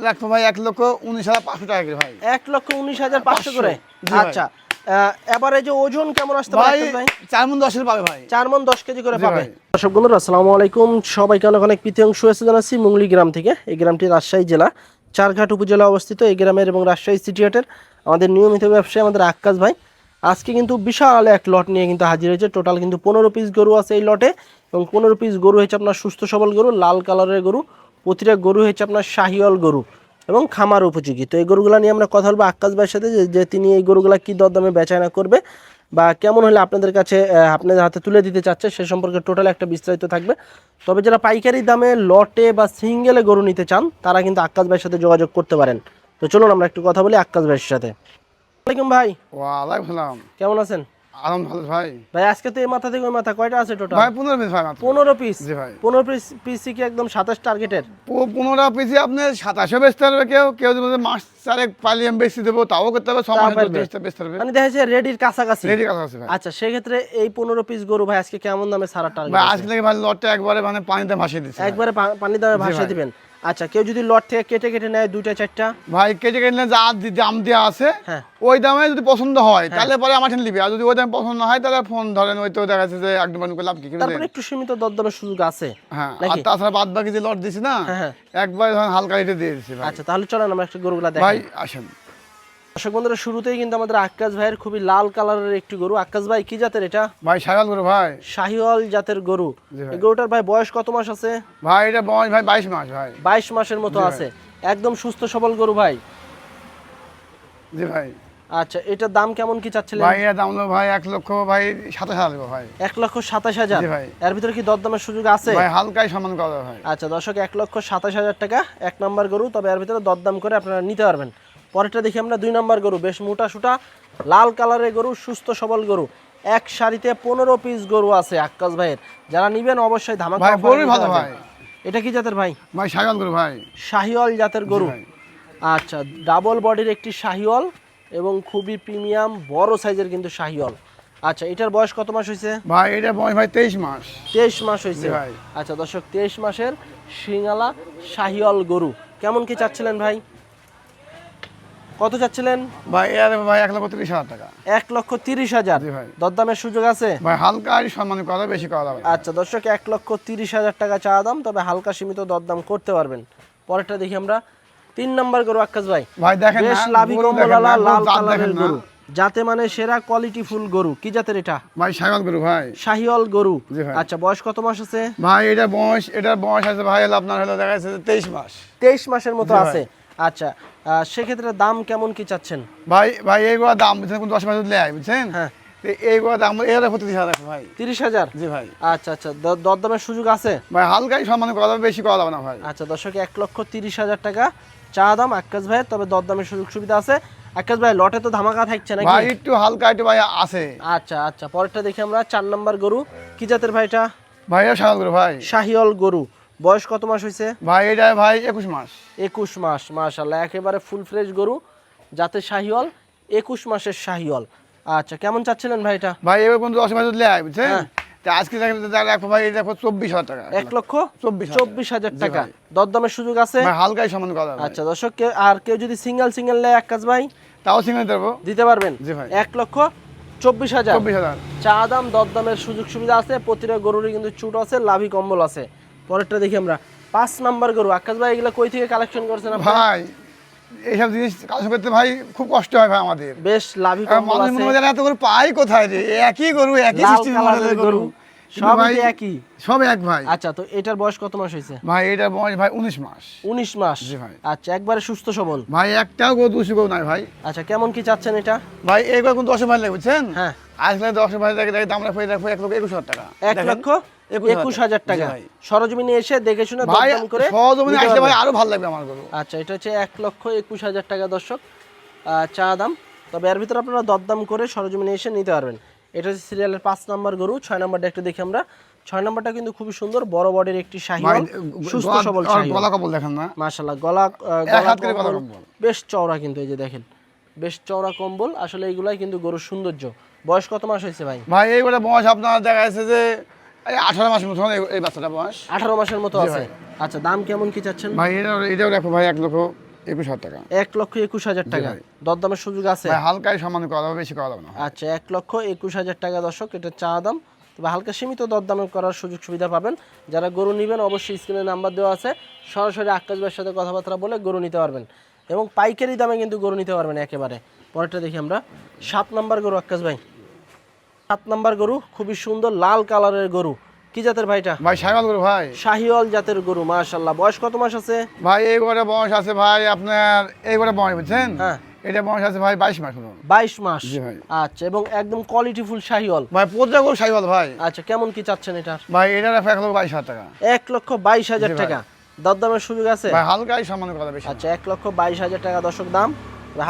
রাখবো ভাই ১,১৯,৫০০ টাকা করে ভাই। ১,১৯,৫০০ করে। আচ্ছা, এবারে যে ওজন কেমন আসতে পারে ভাই? ৪ মণ ১০ এর পাবে ভাই। ৪ মণ 10 কেজি করে পাবে। দর্শক বন্ধুরা আসসালামু আলাইকুম, সবাইকে অনেক অনেক প্রীতি এবং শুভেচ্ছা জানাচ্ছি মুঙ্গলি গ্রাম থেকে। এই গ্রামটি রাজশাহী জেলা চারঘাট উপজেলা অবস্থিত। এই গ্রামের এবং রাজশাহী সিটি হাটের আমাদের নিয়মিত ব্যবসায়ী আমাদের আক্কাস ভাই আজকে কিন্তু বিশাল এক লট নিয়ে কিন্তু হাজির হয়েছে। টোটাল কিন্তু 15 পিস গরু আছে এই লটে, এবং 15 পিস গরু হয়েছে আপনার সুস্থ সবল গরু, লাল কালারের গরু। প্রতিটা গরু হয়েছে আপনার শাহিওয়াল গরু এবং খামার উপযোগী। তো এই গরুগুলো নিয়ে আমরা কথা বলবো আক্কাস ভাইয়ের সাথে, যে তিনি এই গরুগুলা কি দরদামে বেচাকেনা করবে বা কেমন হলে আপনাদের কাছে আপনাদের হাতে তুলে দিতে চাচ্ছে সে সম্পর্কে টোটাল একটা বিস্তারিত থাকবে। তবে যারা পাইকারি দামে লটে বা সিঙ্গেলে গরু নিতে চান তারা কিন্তু আক্কাস ভাইয়ের সাথে যোগাযোগ করতে পারেন। তো চলুন আমরা একটু কথা বলি আক্কাস ভাইয়ের সাথে। ওয়ালাইকুম ভাই। ওয়ালাইকুম সালাম। কেমন আছেন? আলহামদুলিল্লাহ ভাই। ভাই আজকে তো এই মাথা থেকে ওই মাথা কয়টা আছে টোটাল? ভাই 15 পিস ভাই মাত্র। 15 পিস। জি ভাই। 15 পিস কি একদম 27 টার্গেটের? 15 পিসে আপনি 2700 বেচতে পারবে, কেউ যদি মাস চারেক পালিয়ে বেশি দেবো তাও করতে হবে, 6 মাসের বেচতে পারবে। মানে দেখা যাচ্ছে রেডির কাছাকাছি। রেডি কাজ আছে ভাই। আচ্ছা, সেই ক্ষেত্রে এই 15 পিস গরু ভাই আজকে কেমন দামে ছাড়া টার্গেট? ভাই আজকে থেকে ভাই লটটা একবারে মানে পানিতে ভাসিয়ে দিচ্ছে। একবারে পানি দামে ভাসিয়ে দিবেন। আচ্ছা, কেউ যদি লট থেকে কেটে কেটে নেয় 2টা 4টা? ভাই কেটে কেটে যা দাম দেওয়া আছে ওই দামে যদি পছন্দ হয় তাহলে পরে আমার ঠেন নিবি, আর যদি ওই দামে পছন্দ না হয় তাহলে ফোন ধরেন, ওই তো দেখা যাচ্ছে যে একদম লাভ কি করে। তারপরে একটু সীমিত দরদামের সুযোগ আছে। হ্যাঁ, আর তাছাড়া বাদ বাকি যে লট দিছি না একবার ধরেন হালকা রেটে দিয়ে দিছি ভাই। আচ্ছা, তাহলে চলেন আমরা একটা গরুগুলা দেখাই। ভাই আসেন। দর্শক বন্ধুরা, শুরুতেই কিন্তু আমাদের আক্কাস ভাইয়ের খুবই লাল কালারের একটি গরু। আক্কাস ভাই কি জাতের এটা? ভাই শাহিওয়াল গরু ভাই। শাহিওয়াল জাতের গরু। এই গরুটার ভাই বয়স কত মাস আছে? ভাই এটা বয়স ভাই 22 মাস ভাই। 22 মাসের মতো আছে। একদম সুস্থ সবল গরু ভাই। জি ভাই। আচ্ছা, এটার দাম কেমন কি চাচ্ছিলেন? ভাই এর দাম হলো ভাই 1,27,000 ভাই। 1,27,000। জি ভাই। এর ভিতরে কি দরদামের সুযোগ আছে? ভাই হালকাই সম্মান করা ভাই। আচ্ছা দর্শক, 1,27,000 টাকা এক নাম্বার গরু, তবে এর ভিতরে দরদাম করে আপনারা নিতে পারবেন। পরেরটা দেখি আমরা 2 নাম্বার গরু। বেশ মোটা সুটা লাল কালারের গরু, সুস্থ সবল গরু। এক সারিতে 15 পিস গরু আছে আক্কাস ভাইয়ের। যারা নিবেন অবশ্যই ধামাকা ভাই গরুই ভালো ভাই। এটা কি জাতের ভাই? ভাই শাহিওয়াল গরু ভাই। শাহিওয়াল জাতের গরু। আচ্ছা, ডাবল বডির একটি শাহিওয়াল এবং খুবই প্রিমিয়াম বড় সাইজের কিন্তু শাহিওয়াল। আচ্ছা, এটার বয়স কত মাস হয়েছে? ভাই এটা বয়স ভাই 23 মাস। 23 মাস হয়েছে ভাই। আচ্ছা দর্শক, 23 মাসের সিঙ্গালা শাহিওয়াল গরু। কেমন কি চাচ্ছিলেন ভাই? কত চাচ্ছিলেন ভাই এর ভাই 1,30,000 টাকা। 1,30,000। জি ভাই। দরদামের সুযোগ আছে? ভাই হালকা আর সম্মান করা বেশি করা যাবে। আচ্ছা দর্শক, 1,30,000 টাকা চা দাম, তবে হালকা সীমিত দরদাম করতে পারবেন। পরেরটা দেখি আমরা 3 নাম্বার গরু আক্কাস ভাই। ভাই দেখেন বেশ লাভি কম্বলওয়ালা লাল কালারের গরু, যাতে মানে সেরা কোয়ালিটি ফুল গরু। কি জাতের এটা? ভাই শাহিওয়াল গরু ভাই। শাহিওয়াল গরু। জি ভাই। আচ্ছা, বয়স কত মাস আছে? ভাই এটার বয়স আছে ভাই আপনার হলো দেখা যাচ্ছে 23 মাস। 23 মাসের মতো আছে। আচ্ছা, সেক্ষেত্রে দাম কেমন কি চাচ্ছেন? ভাই এইগুলো দাম বুঝছেন, 10 মাস দিলে বুঝছেন। হ্যাঁ, এইগুলো দাম এর 30,000 টাকা ভাই। 30,000? জি ভাই। আচ্ছা, দরদামের সুযোগ আছে? ভাই হালকাই সম্মান করা যাবে, বেশি করা যাবে না ভাই। আচ্ছা দর্শক, 1,30,000 টাকা চা দাম আক্কাস ভাই, তবে দরদামের সুযোগ সুবিধা আছে। আক্কাস ভাই লটে তো ধামাকা থাকছে নাকি? ভাই একটু হালকা একটু ভাই আছে। আচ্ছা, পরেরটা দেখি আমরা 4 নাম্বার গরু। কি জাতের ভাই এটা? ভাই এটা শাহিওয়াল গরু ভাই। শাহিওয়াল গরু। বয়স কত মাস হয়েছে? ভাই এটা ভাই 21 মাস। 21 মাস। মাশাআল্লাহ, একেবারে ফুল ফ্রেশ গরু, যাতে শাহিওয়াল, 21 মাসের শাহিওয়াল। আচ্ছা, কেমন চাচ্ছিলেন ভাই এটা? ভাই এবার কোন 10 মাস দিলে বুঝছেন। আজকে দেখো ভাই এটা 24,000 টাকা। 1,24,000 টাকা। দরদামের সুযোগ আছে? ভাই হালকাই সম্মান করা যাবে। আচ্ছা দর্শক, আর কেউ যদি সিঙ্গেল নেয় আক্কাস ভাই তাও সিঙ্গেল দেবো, দিতে পারবেন? জি ভাই। 1,24,000 চা দাম, দরদামের সুযোগ সুবিধা আছে। প্রতিটা গরুরই কিন্তু চুট আছে, লাভি কম্বল আছে। পরেরটা দেখি আমরা 5 নাম্বার গরু। আক্কাস ভাই এগুলা কই থেকে কালেকশন করছেন আপনি? ভাই এইসব জিনিস কালেকশন করতে ভাই খুব কষ্ট হয় ভাই আমাদের। বেশ লাভি কম্বল আছে। এত করে পাই কোথায় রে? একই গরু, একই সিস্টেম মডেলের গরু, সব একই, সব এক ভাই। আচ্ছা, তো এটার বয়স কত মাস হয়েছে? ভাই এটার বয়স ভাই 19 মাস। 19 মাস। জি ভাই। আচ্ছা, একবারে সুস্থ সবল ভাই একটাও গরু দোষী গরু নাই ভাই। আচ্ছা, কেমন কি চাচ্ছেন এটা? ভাই এইবার কোন 10 মাস লাগে বুঝছেন। হ্যাঁ, আসলে 10 মাস লাগে দাম রাখবো 1,21,000 টাকা। 1,21,000 টাকা। সরজমিনে এসে দেখে শুনে ভাই দরদাম করে সরজমিনে আসলে ভাই আরো ভালো লাগবে আমার গরু। আচ্ছা, এটা হচ্ছে 1,21,000 টাকা দর্শক চা দাম, তবে এর ভিতরে আপনারা দরদাম করে সরজমিনে এসে নিতে পারবেন। এটা হচ্ছে সিরিয়ালের 5 নাম্বার গরু। 6 নাম্বারটা একটু দেখি আমরা। 6 নাম্বারটা কিন্তু খুবই সুন্দর, বড় বডির একটি শাহিওয়াল, সুস্থ সবল শাহিওয়াল। গলা কম্বল দেখেন না মাশাআল্লাহ, গলা কম্বল বেশ চওড়া, কিন্তু এই যে দেখেন বেশ চওড়া কম্বল। আসলে এইগুলাই কিন্তু গরুর সৌন্দর্য। বয়স কত মাস হয়েছে ভাই? ভাই এইগুলা বয়স আপনার দেখা যাচ্ছে যে 18 মাসের মতো এই বাচ্চাটা বয়স। 18 মাসের মতো আছে। আচ্ছা, দাম কেমন কি চাচ্ছেন? ভাই এটাও রাখো ভাই 1,21,000 টাকা। 1,21,000 টাকা। ভাই। দরদামের সুযোগ আছে? ভাই হালকাই সমান করা যাবে, বেশি করা যাবে না। আচ্ছা, 1,21,000 টাকা দর্শক, এটা চা দাম। তবে হালকা সীমিত দরদাম করার সুযোগ সুবিধা পাবেন। যারা গরু নেবেন অবশ্যই স্ক্রিনে নাম্বার দেওয়া আছে, সরাসরি আক্কাস ভাইয়ের সাথে কথাবার্তা বলে গরু নিতে পারবেন এবং পাইকারি দামে কিন্তু গরু নিতে পারবেন একেবারে। পরেরটা দেখি আমরা 7 নাম্বার গরু আক্কাস ভাই। 7 নাম্বার গরু খুবই সুন্দর লাল কালারের গরু। কি জাতের ভাইটা? ভাই শাহিওয়াল গরু ভাই। শাহিওয়াল জাতের গরু, মাশাআল্লাহ। বয়স কত মাস আছে? ভাই এই গরুর বয়স আছে ভাই আপনার, এই গরুর বয়স বুঝছেন? হ্যাঁ, এটা বয়স আছে ভাই 22 মাস হলো। 22 মাস। জি ভাই। আচ্ছা, এবং একদম কোয়ালিটি ফুল শাহিওয়াল। ভাই পোজা গরু শাহিওয়াল ভাই। আচ্ছা, কেমন কি চাচ্ছেন এটা? ভাই এটা রাখো 1,22,000 টাকা। 1,22,000 জি ভাই। টাকা। দরদামের সুযোগ আছে? ভাই হালকাই সমান করা বেশি। আচ্ছা, 1,22,000 টাকা দর্শক দাম।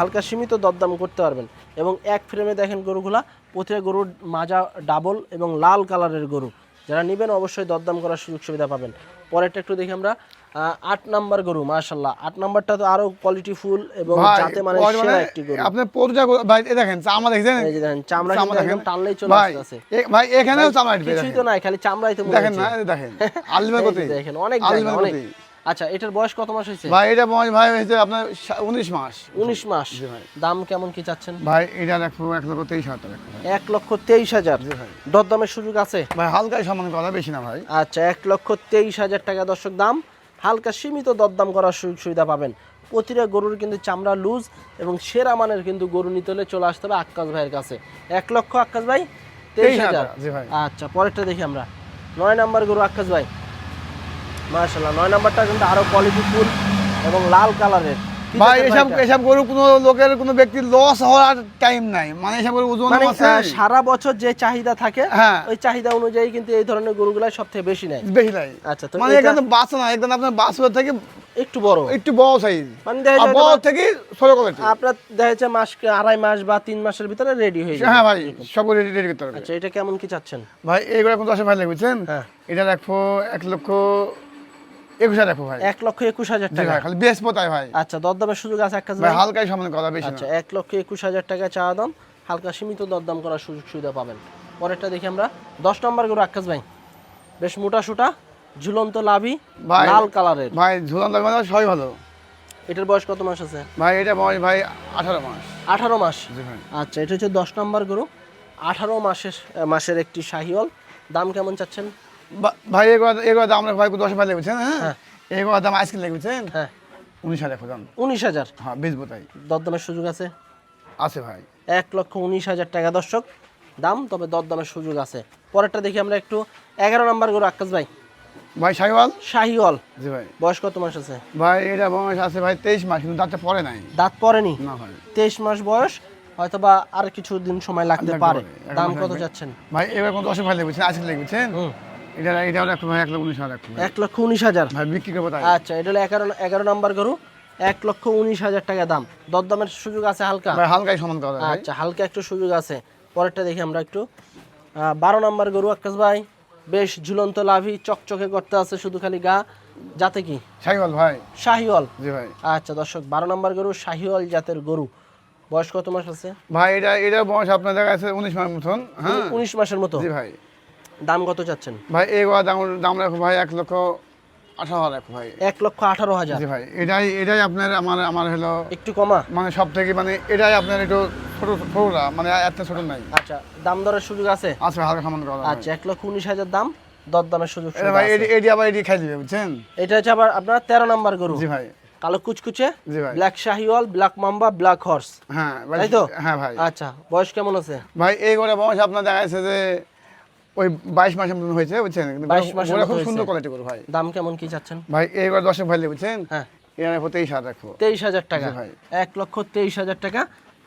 হালকা সীমিত দরদাম করতে পারবেন এবং এক ফ্রেমে দেখেন গরুগুলা, প্রতিটা গরুর মাজা ডাবল এবং লাল কালারের গরু। যারা নেবেন অবশ্যই দরদাম করার সুযোগ সুবিধা পাবেন। পরেরটা একটু দেখি আমরা 8 নাম্বার গরু, মাশাআল্লাহ। 8 নাম্বারটা তো আরো কোয়ালিটি ফুল এবং ভাই যাতে মানে ওর সেরা একটি গরু। আপনি পোজা গরু ভাই, এই দেখেন চামড়া দেখছেন? এই যে দেখেন চামড়া কিন্তু একদম টানলেই চলে ভাই আসছে। ভাই এখানেও চামড়া আসবে, কিছুই তো নাই, খালি চামড়াই তো মনে দেখেন না, হচ্ছে। এই দেখেন আলমের কত, দেখেন অনেক আলমের জায়গা, অনেক। কত। আচ্ছা, এটার বয়স কত মাস হয়েছে? ভাই এটা বয়স ভাই হয়েছে আপনার 19 মাস। 19 মাস। জি ভাই। দাম কেমন কি চাচ্ছেন? ভাই এটা রাখবো 1,23,000 টাকা। 1,23,000। জি ভাই। দরদামের সুযোগ আছে? ভাই হালকাই সমান করা বেশি না ভাই। আচ্ছা, 1,23,000 টাকা দর্শক দাম। হালকা সীমিত দরদাম করার সুযোগ সুবিধা পাবেন। প্রতিটা গরুর কিন্তু চামড়া লুজ এবং সেরা মানের কিন্তু গরু নিতে হলে চলে আসতে হবে আক্কাস ভাইয়ের কাছে। 1,00,000 আক্কাস ভাই 23,000। জি ভাই। আচ্ছা, পরেরটা দেখি আমরা 9 নাম্বার গরু আক্কাস ভাই। মাশাআল্লাহ, 9 নাম্বারটা কিন্তু আরো কোয়ালিটি ফুল এবং লাল কালারের। কি ভাই জাতের এসব ভাইটা? এসব গরু কোনো লোকের কোনো ব্যক্তির লস হওয়ার টাইম নাই, মানে এসব গরু ওজন মানে আছে সারা বছর যে চাহিদা থাকে হ্যাঁ। ওই চাহিদা অনুযায়ী কিন্তু এই ধরনের গরুগুলা সবথেকে বেশি নেয়। বেশি নাই। আচ্ছা, তো মানে এটা এখানে বাচ্চা না, একদম আপনার বাচ্চা থেকে একটু বড়, একটু বড় সাইজ, মানে দেখা আর যায় বড় তোমার- থেকে ছোট কোয়ালিটি। আপনার দেখা যাচ্ছে মাস 2.5 মাস বা 3 মাসের ভিতরে রেডি হয়ে যাবে। হ্যাঁ ভাই সব রেডি রেডি করতে হবে। আচ্ছা, এটা কেমন কি চাচ্ছেন? ভাই এইগুলো এখন 10 ভাই লাগবে বুঝছেন? হ্যাঁ। এটা রাখবো 1,21,000 রাখবো ভাই। 1,21,000 জি টাকা। ভাই, খালি বেশ পোতায় ভাই। আচ্ছা, দরদামের সুযোগ আছে আক্কাস ভাই ভাই? হালকাই সমান করা বেশি আচ্ছা, না। 1,21,000 টাকা চা দাম। হালকা সীমিত দরদাম করার সুযোগ সুবিধা পাবেন। পরেরটা দেখি আমরা 10 নম্বর গরু আক্কাস ভাই। বেশ মোটা সুটা, ঝুলন্ত লাভি, ভাই লাল কালারের। ভাই ঝুলান লাগবে না, সবই ভালো। এটার বয়স কত মাস আছে? ভাই এটা বয়স ভাই 18 মাস। 18 মাস। জি ভাই। আচ্ছা, এটা হচ্ছে 10 নম্বর গরু, 18 মাসের একটি শাহিওয়াল। দাম কেমন চাচ্ছেন? ভাই এগুলো দাম রাখবো ভাই 10 ভাই লাগবে বুঝছেন? হ্যাঁ, হ্যাঁ। এগুলো দাম আইসক্রিম লাগবে বুঝছেন? হ্যাঁ, 19,000 রাখবো দাম। 19,000। হ্যাঁ বেচবো তাই। দরদামের সুযোগ আছে? আছে ভাই। 1,19,000 টাকা দর্শক দাম, তবে দরদামের সুযোগ আছে। পরেরটা দেখি আমরা একটু 11 নম্বর গরু আক্কাস ভাই। ভাই শাহিওয়াল। শাহিওয়াল। জি ভাই। বয়স কত মাস আছে? ভাই এটা বয়স আছে ভাই 23 মাস, কিন্তু দাঁতটা পরে নাই। দাঁত পড়েনি? না ভাই। 23 মাস বয়স, হয়তোবা আর কিছু দিন সময় লাগতে লাগতে পারে। পারে। দাম এক মাস কত লাগবে। যাচ্ছেন? ভাই এবার কোন 10 ভাই লাগবে বুঝছেন? আইসক্রিম লাগবে বুঝছেন? এটাও রাখবো ভাই 1,19,000 রাখবো ভাই। 1,19,000। ভাই বিক্রি করবো তাই। আচ্ছা, এটা হলো 11 নম্বর গরু, 1,19,000 টাকা দাম। দরদামের সুযোগ আছে হালকা? ভাই হালকাই সমান করা ভাই। আচ্ছা, হালকা একটু সুযোগ আছে। পরেরটা দেখি আমরা একটু 12 নম্বর গরু আক্কাস ভাই। বেশ ঝুলন্ত লাভি, চকচকে করতে আছে শুধু খালি গা। জাতে কি? শাহিওয়াল ভাই। শাহিওয়াল। জি ভাই। আচ্ছা দর্শক, 12 নম্বর গরু শাহিওয়াল জাতের গরু। বয়স কত মাস আছে? ভাই এটা বয়স আপনার দেখা আছে 19 মাস মতন। হ্যাঁ 19 মাসের মতো। জি ভাই। দাম কত চাচ্ছেন? ভাই এগুলো দাম রাখো ভাই 1,18,000 রাখো ভাই। 1,18,000। জি ভাই, এটাই আপনার আমার হলো একটু কমা? মানে সব থেকে মানে এটাই আপনার একটু ছোটরা, মানে এত ছোট নাই। আচ্ছা, দাম দরের সুযোগ আছে? আছে হালকা সমান করা। আচ্ছা, 1,19,000 দাম, দরদামের সুযোগ এটা সুবিধা ভাই আছে। এটি আবার এটি খাই দিবে বুঝছেন? এটা হচ্ছে আবার আপনার 13 নম্বর গরু। জি ভাই। কালো কুচকুচে, জি ভাই। Black Sahiwal, black mamba, black horse. হ্যাঁ ভাই। তাই তো? হ্যাঁ ভাই। আচ্ছা, বয়স কেমন আছে? ভাই এই গোটা বয়স আপনার দেখা যাচ্ছে যে ওই 22 মাসের মতন হয়েছে বুঝছেন? 22 মাসের ওরা মতো খুব হয়েছে। সুন্দর কোয়ালিটি করে ভাই। দাম কেমন কি চাচ্ছেন? ভাই এই গোটা 10 ভাই বুঝছেন? হ্যাঁ, এর 23,000 রাখবো। 23,000 টাকা। জি ভাই। 1,23,000 টাকা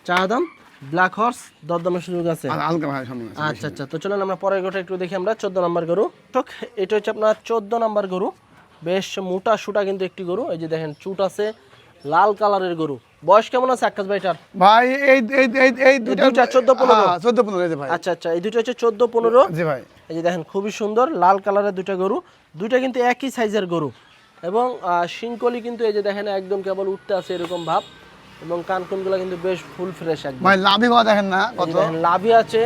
চা দাম, ব্ল্যাক হর্স, দরদামের সুযোগ আছে। আর হালকা ভাই সামনে আছে। আচ্ছা আচ্ছা, তো চলেন আমরা পরের গোটা একটু দেখি আমরা 14 নম্বর গরু। ঠক, এটা হচ্ছে আপনার 14 নম্বর গরু। বেশ মোটা সুটা কিন্তু একটি গরু। এই যে দেখেন চুট আছে, লাল কালারের গরু। বয়স কেমন আছে আক্কাস ভাইটার? ভাই এই দুইটা 14-15 হ্যাঁ 14-15 হয়েছে ভাই। আচ্ছা আচ্ছা, এই দুটো হচ্ছে 14-15। জি ভাই। এই যে দেখেন খুবই সুন্দর লাল কালারের দুটো গরু। দুইটা কিন্তু একই সাইজের গরু এবং শিংকলি কিন্তু এই যে দেখেন একদম কেবল উঠতে আছে এরকম ভাব, এবং কানকুনগুলো কিন্তু বেশ ফুল ফ্রেশ একদম। ভাই লাভি কথা দেখেন না এই কত। যে দেখেন লাভি আছে,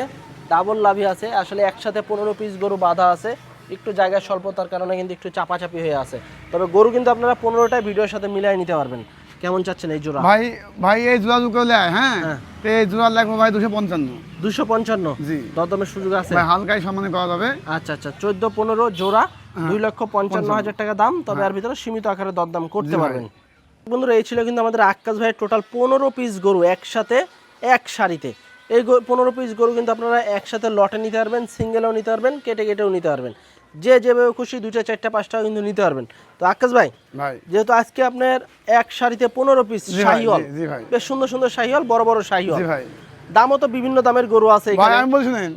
ডাবল লাভি আছে। আসলে একসাথে 15 পিস গরু বাঁধা আছে, একটু জায়গা স্বল্পতার কারণে কিন্তু একটু চাপাচাপি হয়ে আছে। তবে গরু কিন্তু আপনারা 15টাই ভিডিওর সাথে মিলাই নিতে পারবেন। কেমন চাচ্ছেন এই জোড়া? ভাই ভাই এই জোড়া দুটো নেয়, হ্যাঁ তো এই জোড়া লাগবে ভাই 255। 255? জি। দরদামের সুযোগ আছে? ভাই হালকাই সম্মানে করা যাবে। আচ্ছা আচ্ছা, 14-15 জোড়া 2,55,000 টাকা দাম, তবে এর ভিতরে সীমিত আকারে দরদাম করতে পারবেন। বন্ধুরা, এই ছিল কিন্তু আমাদের আক্কাস ভাইয়ের টোটাল 15 পিস গরু একসাথে এক সারিতে। এই 15 পিস গরু কিন্তু আপনারা একসাথে লটে নিতে পারবেন, সিঙ্গেলও নিতে পারবেন, কেটে কেটেও নিতে পারবেন, যে যেভাবে খুশি 2টা 4টা 5টাও কিন্তু নিতে পারবেন। তো আক্কাস ভাই, যেহেতু আজকে আপনার এক সারিতে 15 পিস শাহিওয়াল, বেশ সুন্দর সুন্দর শাহিওয়াল, বড় বড় শাহিওয়াল, দামও তো বিভিন্ন দামের গরু আছে ভাই। আমি বলছি শুনেন,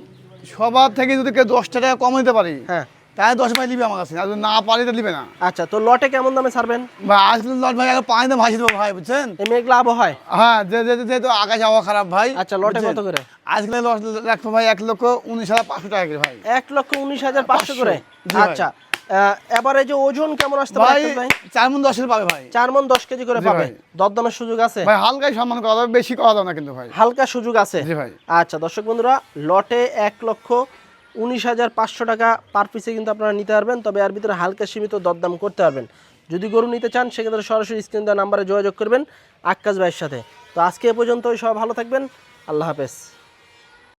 সবার থেকে যদি কেউ 10 টাকা কম দিতে পারি, হ্যাঁ তাহলে 10 ভাই নিবে আমার কাছে, আর যদি না পারি তো নিবে না। আচ্ছা, তো লটে কেমন দামে ছাড়বেন ভাই? আজকে লট ভাই আগে পানি দাম ভাসি দেবো ভাই, বুঝছেন? মেঘলা আবহাওয়ায়? হ্যাঁ, যেহেতু আকাশ আবহাওয়া খারাপ ভাই। আচ্ছা, লটে কত করে আজকে লট রাখবো ভাই 1,19,500 টাকা করে ভাই। 1,19,500 করে? আচ্ছা, এভারেজে ওজন কেমন আসতে পারে ভাই? 4 মণ 10 পাবে ভাই। 4 মণ 10 কেজি করে পাবে। দরদামের সুযোগ আছে ভাই? হালকাই সম্মান করা যাবে, বেশি করা যাবে না কিন্তু ভাই, হালকা সুযোগ আছে। জি ভাই। আচ্ছা দর্শক বন্ধুরা, লটে 1,19,500 টাকা পার পিসে কিন্তু আপনারা নিতে পারবেন, তবে এর ভিতরে হালকা সীমিত দরদাম করতে পারবেন। যদি গরু নিতে চান সেক্ষেত্রে সরাসরি স্ক্রিন দেওয়া নাম্বারে যোগাযোগ করবেন আক্কাস ভাইয়ের সাথে। তো আজকে এ পর্যন্তই, সবাই ভালো থাকবেন, আল্লাহ হাফেজ।